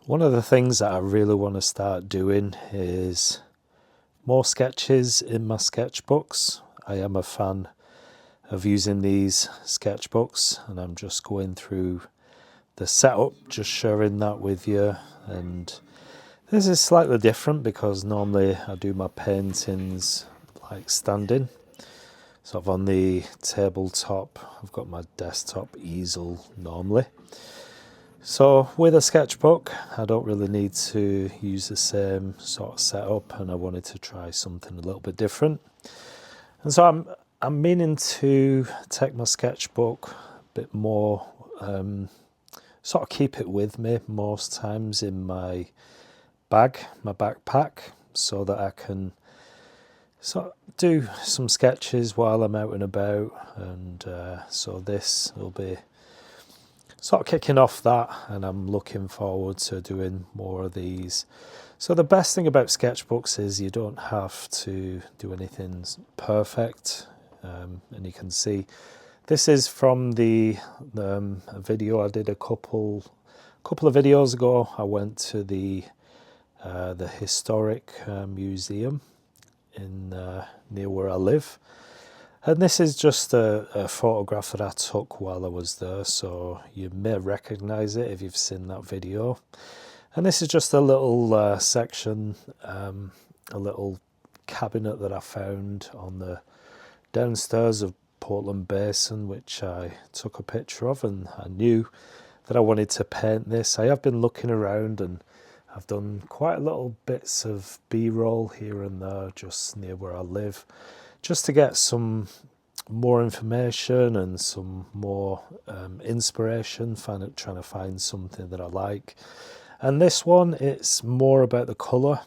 One of the things that I really want to start doing is more sketches in my sketchbooks. I am a fan of using these sketchbooks, and I'm just going through the setup, just sharing that with you. And this is slightly different because normally I do my paintings like standing, sort of on the tabletop. I've got my desktop easel normally. So with a sketchbook, I don't really need to use the same sort of setup, and I wanted to try something a little bit different. And so I'm meaning to take my sketchbook a bit more, sort of keep it with me most times in my bag, my backpack, so that I can sort of do some sketches while I'm out and about. And so this will be sort of kicking off that, and I'm looking forward to doing more of these. So the best thing about sketchbooks is you don't have to do anything perfect, and you can see this is from the video I did a couple of videos ago. I went to the historic museum in near where I live. And this is just a photograph that I took while I was there, so you may recognize it if you've seen that video. And this is just a little section, a little cabinet that I found on the downstairs of Portland Basin, which I took a picture of, and I knew that I wanted to paint this. I have been looking around, and I've done quite little bits of B-roll here and there just near where I live, just to get some more information and some more inspiration, trying to find something that I like. And this one, it's more about the colour.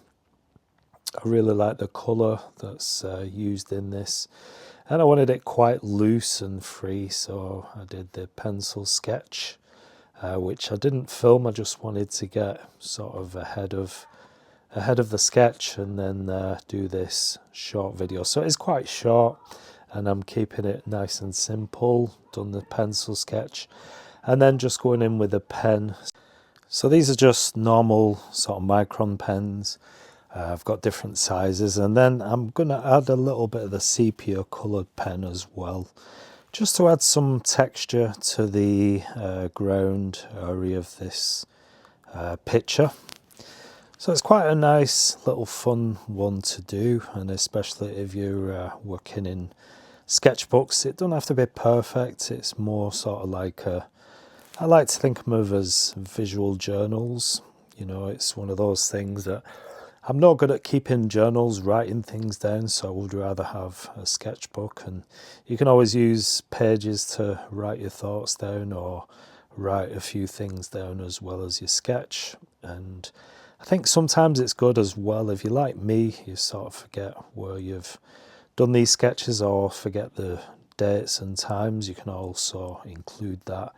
I really like the colour that's used in this, and I wanted it quite loose and free, so I did the pencil sketch, which I didn't film. I just wanted to get sort of ahead of the sketch and then do this short video. So it's quite short, and I'm keeping it nice and simple. Done the pencil sketch and then just going in with a pen. So these are just normal sort of micron pens. I've got different sizes, and then I'm going to add a little bit of the sepia coloured pen as well, just to add some texture to the ground area of this picture. So it's quite a nice little fun one to do, and especially if you're working in sketchbooks, it doesn't have to be perfect. It's more sort of like I like to think of them as visual journals. You know, it's one of those things that I'm not good at keeping journals, writing things down, so I would rather have a sketchbook, and you can always use pages to write your thoughts down or write a few things down as well as your sketch. And I think sometimes it's good as well, if you're like me, you sort of forget where you've done these sketches or forget the dates and times. You can also include that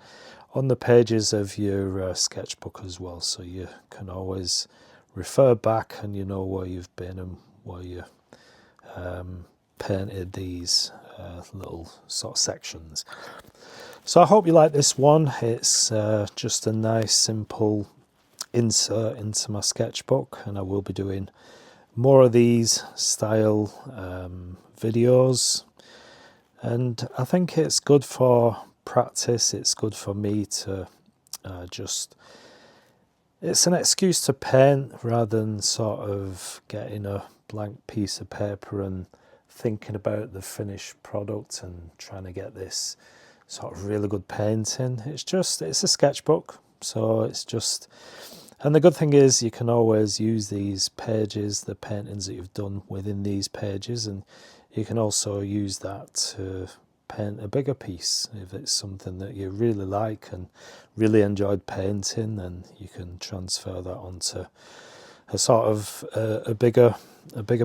on the pages of your sketchbook as well, so you can always refer back and you know where you've been and where you painted these little sort of sections. So I hope you like this one. It's just a nice simple insert into my sketchbook, and I will be doing more of these style videos, and I think it's good for practice. It's good for me to it's an excuse to paint rather than sort of getting a blank piece of paper and thinking about the finished product and trying to get this sort of really good painting. It's a sketchbook, so it's just. And the good thing is you can always use these pages, the paintings that you've done within these pages, and you can also use that to paint a bigger piece. If it's something that you really like and really enjoyed painting, then you can transfer that onto a sort of a bigger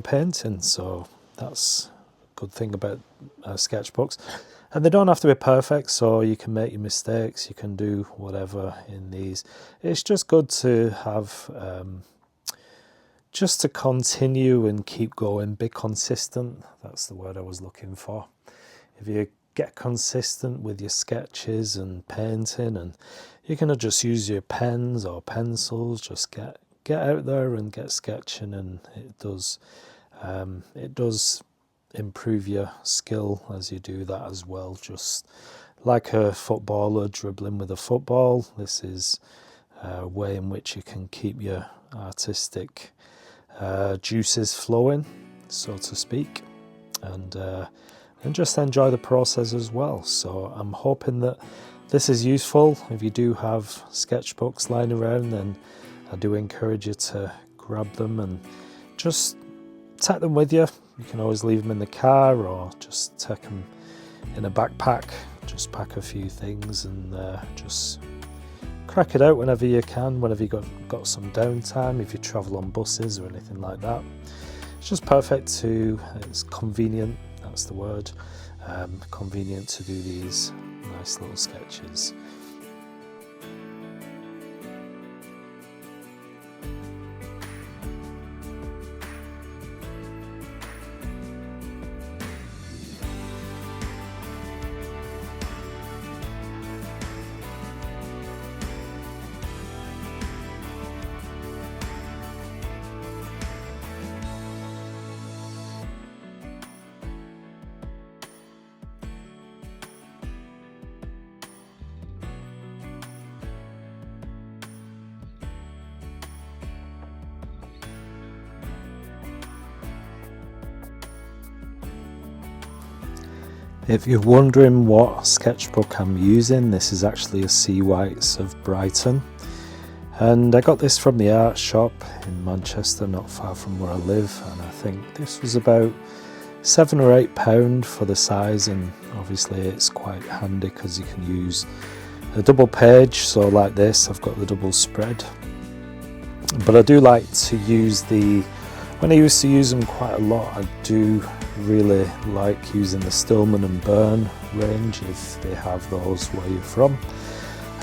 painting. So that's a good thing about sketchbooks. And they don't have to be perfect, so you can make your mistakes, you can do whatever in these. It's just good to have, just to continue and keep going, be consistent. That's the word I was looking for. If you get consistent with your sketches and painting, and you're going to just use your pens or pencils. Just get out there and get sketching, and it does improve your skill as you do that as well. Just like a footballer dribbling with a football, this is a way in which you can keep your artistic juices flowing, so to speak, and just enjoy the process as well. So I'm hoping that this is useful. If you do have sketchbooks lying around, then I do encourage you to grab them and just take them with you. You can always leave them in the car or just take them in a backpack. Just pack a few things and just crack it out whenever you can, whenever you've got some downtime, if you travel on buses or anything like that. It's just perfect it's convenient, that's the word, convenient to do these nice little sketches. If you're wondering what sketchbook I'm using, this is actually a C. White's of Brighton, and I got this from the art shop in Manchester, not far from where I live, and I think this was about £7 or £8 for the size, and obviously it's quite handy because you can use a double page, so like this I've got the double spread. But I do like to use when I used to use them quite a lot, I do really like using the Stillman and Burn range if they have those where you're from.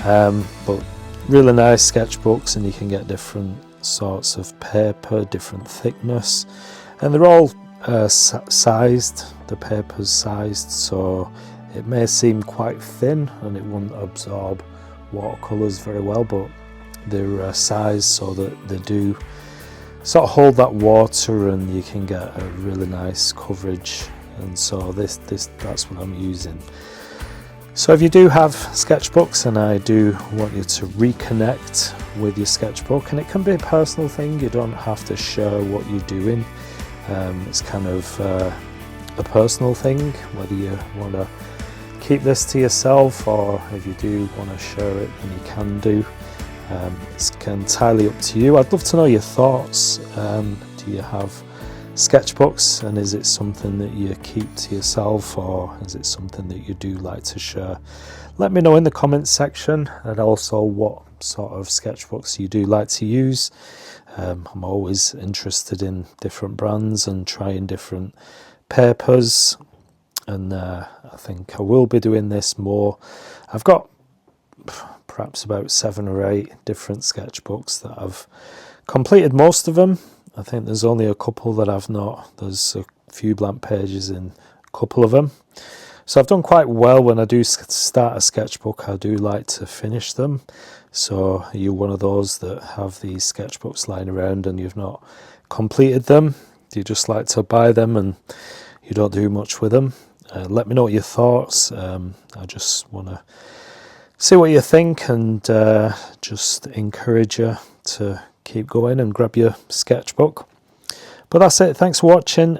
But really nice sketchbooks, and you can get different sorts of paper, different thickness, and they're all sized. The paper's sized, so it may seem quite thin and it won't absorb watercolours very well, but they're sized so that they do sort of hold that water and you can get a really nice coverage. And so that's what I'm using. So if you do have sketchbooks, and I do want you to reconnect with your sketchbook, and it can be a personal thing, you don't have to share what you're doing. It's kind of a personal thing, whether you want to keep this to yourself or if you do want to share it, then you can do. It's entirely up to you. I'd love to know your thoughts. Do you have sketchbooks, and is it something that you keep to yourself, or is it something that you do like to share? Let me know in the comments section, and also what sort of sketchbooks you do like to use. I'm always interested in different brands and trying different papers, and I think I will be doing this more. I've got perhaps about 7 or 8 different sketchbooks that I've completed most of them. I think there's only a couple that I've not. There's a few blank pages in a couple of them. So I've done quite well. When I do start a sketchbook, I do like to finish them. So are you one of those that have these sketchbooks lying around and you've not completed them? Do you just like to buy them and you don't do much with them? Let me know what your thoughts. I just want to see what you think, and just encourage you to keep going and grab your sketchbook. But that's it. Thanks for watching.